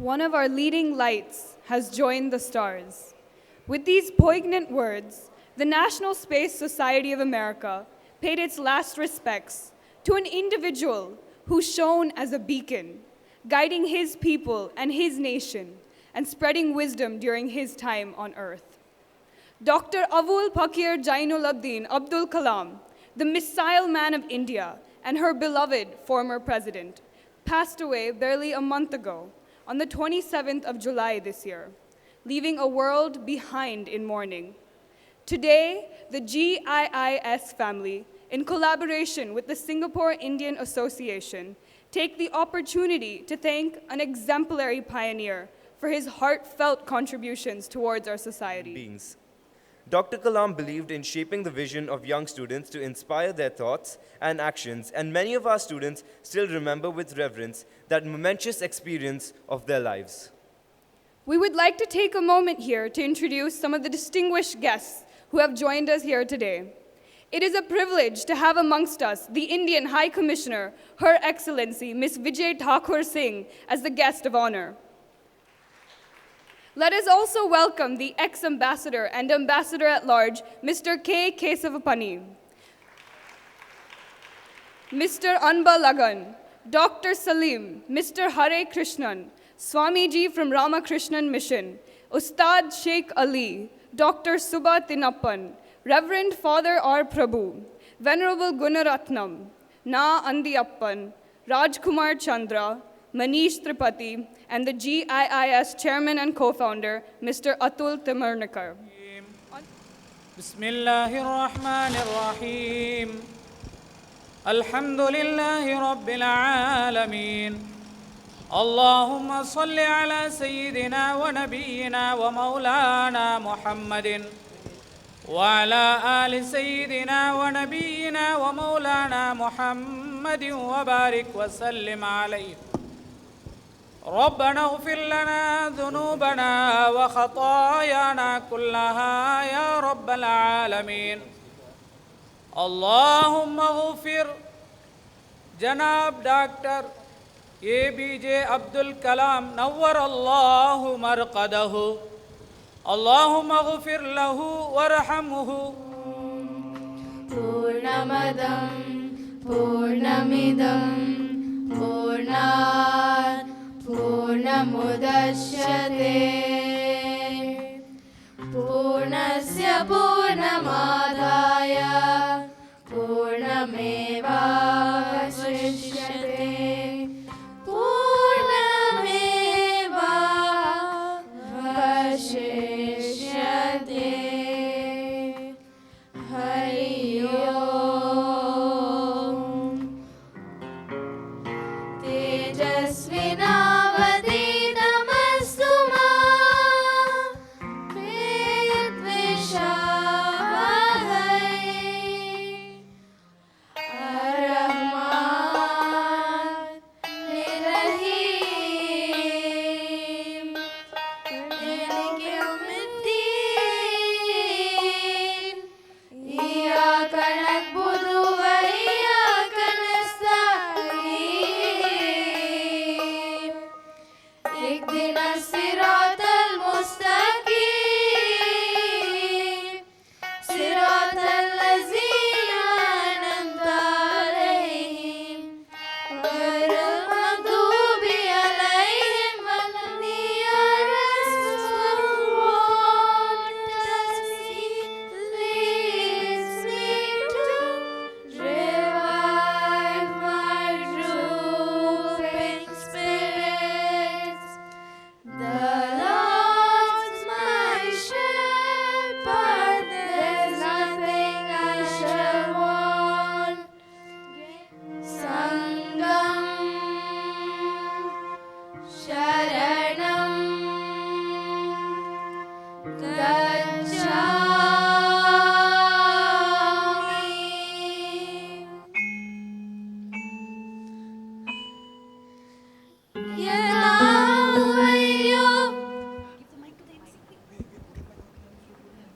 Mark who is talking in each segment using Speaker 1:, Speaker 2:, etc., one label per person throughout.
Speaker 1: one of our leading lights has joined the stars. With these poignant words, the National Space Society of America paid its last respects to an individual who shone as a beacon, guiding his people and his nation and spreading wisdom during his time on Earth. Dr. Avul Pakir Jainul-Abdin Abdul Kalam, the missile man of India and her beloved former president, passed away barely a month ago on the 27th of July this year, leaving a world behind in mourning. Today, the GIIS family, in collaboration with the Singapore Indian Association, take the opportunity to thank an exemplary pioneer for his heartfelt contributions towards our society.
Speaker 2: Dr. Kalam believed in shaping the vision of young students to inspire their thoughts and actions, and many of our students still remember with reverence that momentous experience of their lives.
Speaker 1: We would like to take a moment here to introduce some of the distinguished guests who have joined us here today. It is a privilege to have amongst us the Indian High Commissioner, Her Excellency Ms. Vijay Thakur Singh, as the guest of honor. Let us also welcome the ex-ambassador and ambassador-at-large, Mr. K. Kesavapani, Mr. Anba Lagan, Dr. Salim, Mr. Hare Krishnan, Swamiji from Ramakrishnan Mission, Ustad Sheikh Ali, Dr. Subha Tinappan, Reverend Father R. Prabhu, Venerable Gunaratnam, Na Andiappan, Rajkumar Chandra, Manish Tripathi, and the GIIS chairman and co-founder, Mr. Atul Timarnikar.
Speaker 3: Bismillahirrahmanirrahim. Alhamdulillahi Rabbil Alameen. Allahumma salli ala Sayyidina wa Nabiyyina wa Maulana Muhammadin wa ala ali Sayyidina wa Nabiyyina wa Maulana Muhammadin wa barik wa sallim alayhi. ربنا اغفر لنا ذنوبنا وخطايانا كلها يا رب العالمين. اللهم اغفر جناب دكتور APJ Abdul Kalam نور الله مرقده. اللهم اغفر له وارحمه.
Speaker 4: Purnamadaṁ Purnamidam Purnat Purnamudachyate Purnasya Purnamadaya Purnamevavashishyate Purnamevavashishyate Hari Om Tejasvina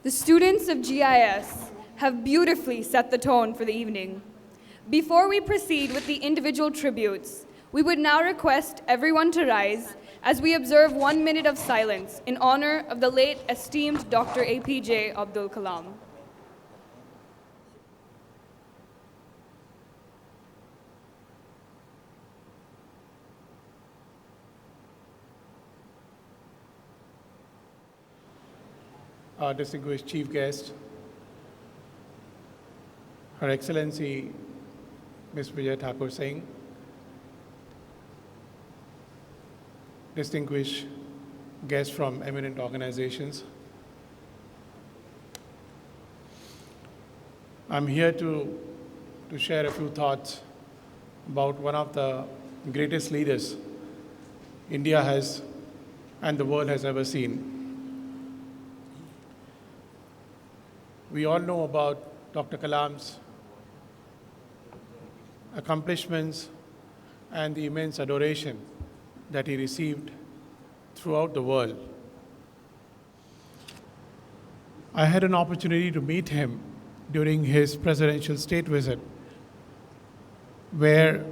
Speaker 1: The students of GIS have beautifully set the tone for the evening. Before we proceed with the individual tributes, we would now request everyone to rise as we observe 1 minute of silence in honor of the late esteemed Dr. APJ Abdul Kalam.
Speaker 5: Our distinguished chief guest, Her Excellency Ms. Vijay Thakur Singh, distinguished guests from eminent organizations. I'm here to share a few thoughts about one of the greatest leaders India has and the world has ever seen. We all know about Dr. Kalam's accomplishments and the immense adoration that he received throughout the world. I had an opportunity to meet him during his presidential state visit, where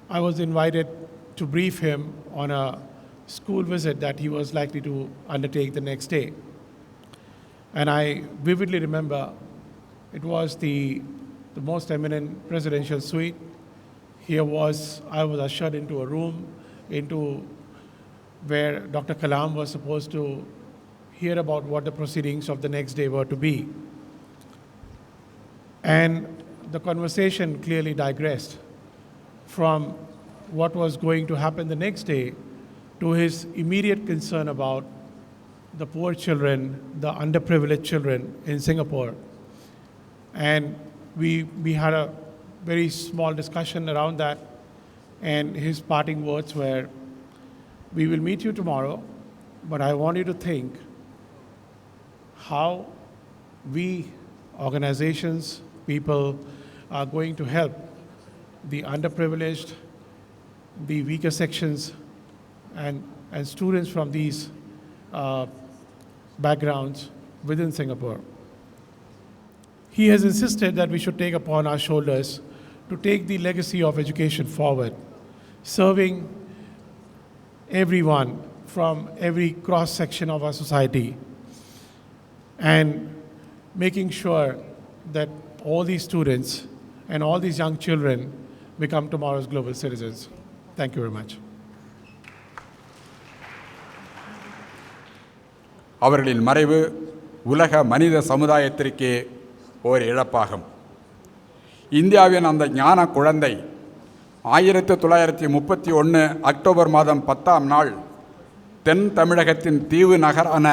Speaker 5: I was invited to brief him on a school visit that he was likely to undertake the next day. And I vividly remember it was the most eminent presidential suite. I was ushered into a room, into where Dr. Kalam was supposed to hear about what the proceedings of the next day were to be. And the conversation clearly digressed from what was going to happen the next day to his immediate concern about the poor children, the underprivileged children in Singapore. And we had a very small discussion around that, and his parting words were, "We will meet you tomorrow, but I want you to think how we, organizations, people, are going to help the underprivileged, the weaker sections, and students from these backgrounds within Singapore." He has insisted that we should take upon our shoulders to take the legacy of education forward, serving everyone from every cross-section of our society, and making sure that all these students and all these young children become tomorrow's global citizens. Thank you very much.
Speaker 6: அவர்களின் மறைவு உலக மனித சமுதாயத்திற்கே ஓர் இழப்பாகும். இந்தியாவின் அந்த ஞான குழந்தை 1931 October மாதம் 10ஆம் நாள் தென் தமிழகத்தின் தீவு நகரான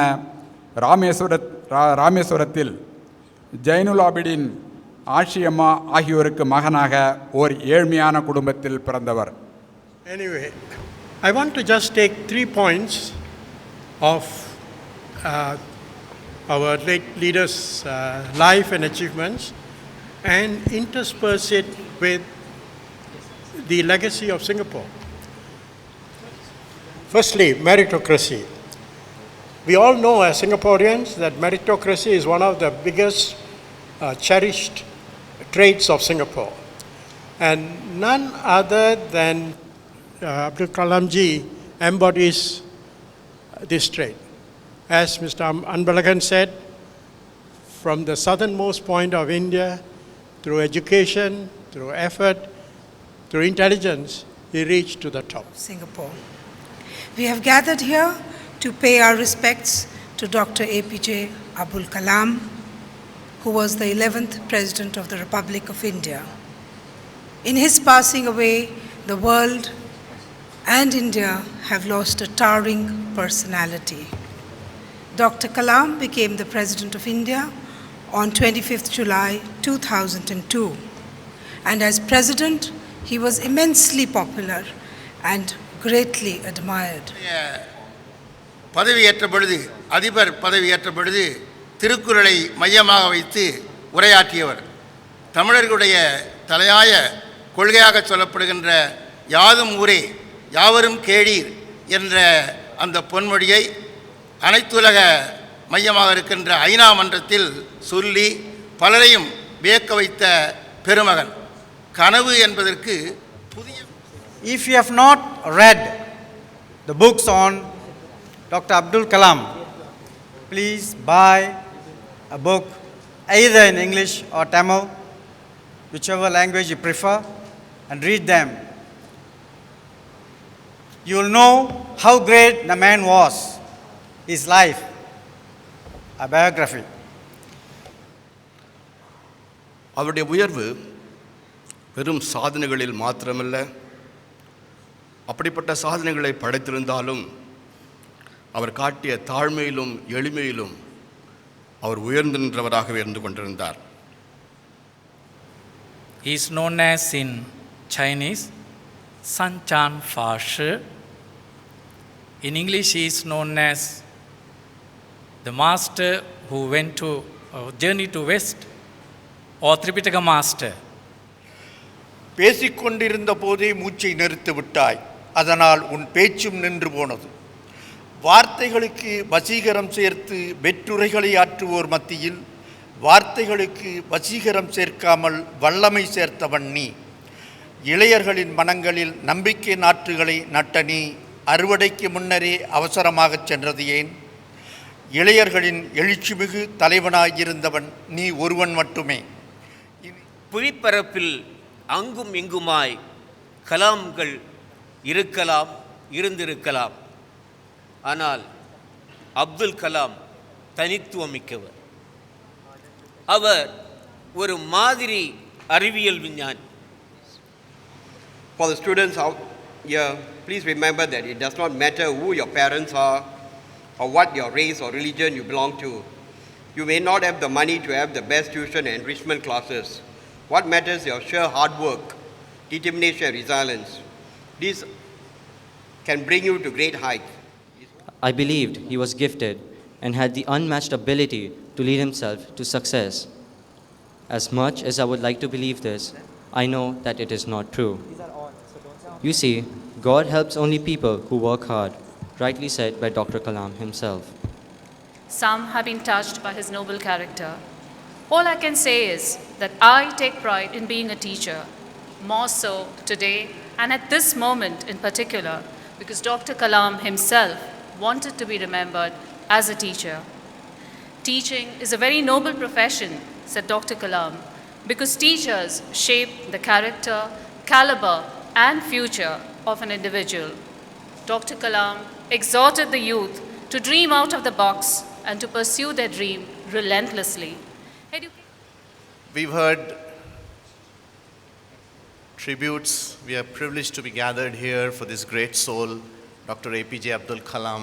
Speaker 6: ராமேஸ்வரத்தில் ஜைனுலாபிடின் ஆஷியம்மா ஆகியோருக்கு மகனாக ஓர் ஏழ்மையான குடும்பத்தில் பிறந்தவர்.
Speaker 7: Anyway, I want to just take 3 points of our late leader's life and achievements and intersperse it with the legacy of Singapore. Firstly, meritocracy. We all know as Singaporeans that meritocracy is one of the biggest cherished traits of Singapore. And none other than Abdul Kalam ji embodies this trait. As Mr. Anbalagan said, from the southernmost point of India, through education, through effort, through intelligence, he reached to the top.
Speaker 8: Singapore. We have gathered here to pay our respects to Dr. APJ Abdul Kalam, who was the 11th President of the Republic of India. In his passing away, the world and India have lost a towering personality. Dr. Kalam became the President of India on 25th July 2002. And as President, he was immensely popular and greatly admired.
Speaker 9: பதவியேற்ற பொழுது அதிபர் பதவியேற்ற பொழுது திருக்குறளை மையமாக வைத்து உரையாற்றியவர். தமிழர்களுடைய தலையாய கொள்கையாக சொல்லப்படுகின்ற யாதும் ஊரே யாவரும் கேளீர் என்ற அந்த பொன்மொழியை அனைத்துலக மையமாக இருக்கின்ற ஐநா மன்றத்தில் சொல்லி பலரையும் வியக்க வைத்த பெருமகன். கனவு என்பதற்கு புதிய
Speaker 10: If you have not read the books on Dr. Abdul Kalam, please buy a book either in English or Tamil, whichever language you prefer, and read them. You will know how great the man was, his life, a biography.
Speaker 11: அவருடைய உயர்வு வெறும் சாதனைகளில் மாத்திரமல்ல, அப்படிப்பட்ட சாதனைகளை படைத்திருந்தாலும் அவர் காட்டிய தாழ்மையிலும் எளிமையிலும் அவர் உயர்ந்து நின்றவராகவே இருந்து கொண்டிருந்தார்.
Speaker 3: He is known as in Chinese San Chan Fa Shi. In English, he is known as the master who went to journey to west, or Tripitaka master.
Speaker 7: பேசிக்கொண்டிருந்த போதே மூச்சை நிறுத்தி விட்டாய், அதனால் உன் பேச்சும் நின்று போனது. வார்த்தைகளுக்கு வசீகரம் சேர்த்து வெற்றுரைகளை ஆற்றுவோர் மத்தியில் வார்த்தைகளுக்கு வசீகரம் சேர்க்காமல் வல்லமை சேர்த்தவன் நீ. இளையர்களின் மனங்களில் நம்பிக்கை நாற்றுகளை நட்ட நீ அறுவடைக்கு முன்னரே அவசரமாகச் சென்றது ஏன்? இளையர்களின் எழுச்சிமிகு தலைவனாயிருந்தவன் நீ ஒருவன் மட்டுமே.
Speaker 12: புவிப்பரப்பில் அங்கும் இங்குமாய் கலாம்கள் இருக்கலாம், இருந்திருக்கலாம். ஆனால் அப்துல் கலாம் தனித்துவமிக்கவர். அவர் ஒரு மாதிரி அறிவியல் விஞ்ஞானி.
Speaker 13: For the students out here, please remember that it does not matter who your parents are or what your race or religion you belong to. You may not have the money to have the best tuition and enrichment classes. What matters is your sheer hard work, determination and resilience. These can bring you to great heights.
Speaker 14: I believed he was gifted and had the unmatched ability to lead himself to success. As much as I would like to believe this, I know that it is not true. You see, God helps only people who work hard, rightly said by Dr. Kalam himself.
Speaker 15: Some have been touched by his noble character. All I can say is that I take pride in being a teacher, more so today and at this moment in particular, because Dr. Kalam himself wanted to be remembered as a teacher. Teaching is a very noble profession, said Dr. Kalam, because teachers shape the character, caliber, and future of an individual. Dr. Kalam exhorted the youth to dream out of the box and to pursue their dream relentlessly.
Speaker 16: We've heard tributes. We are privileged to be gathered here for this great soul, Dr. APJ Abdul Kalam.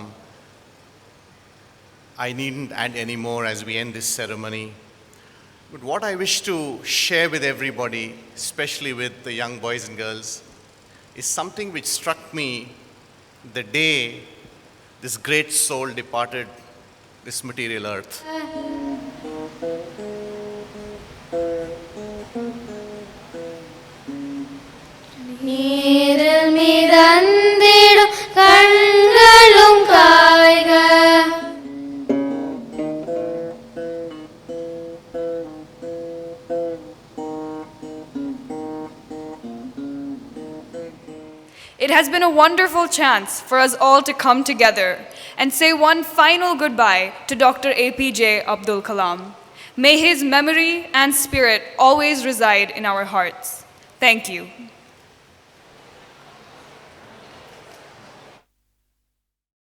Speaker 16: I needn't add any more as we end this ceremony. But what I wish to share with everybody, especially with the young boys and girls, is something which struck me the day this great soul departed this material earth.
Speaker 4: நீரில் மிதந்திடும் கண்களும் காய்க.
Speaker 1: It has been a wonderful chance for us all to come together and say one final goodbye to Dr. APJ Abdul Kalam. May his memory and spirit always reside in our hearts. Thank you.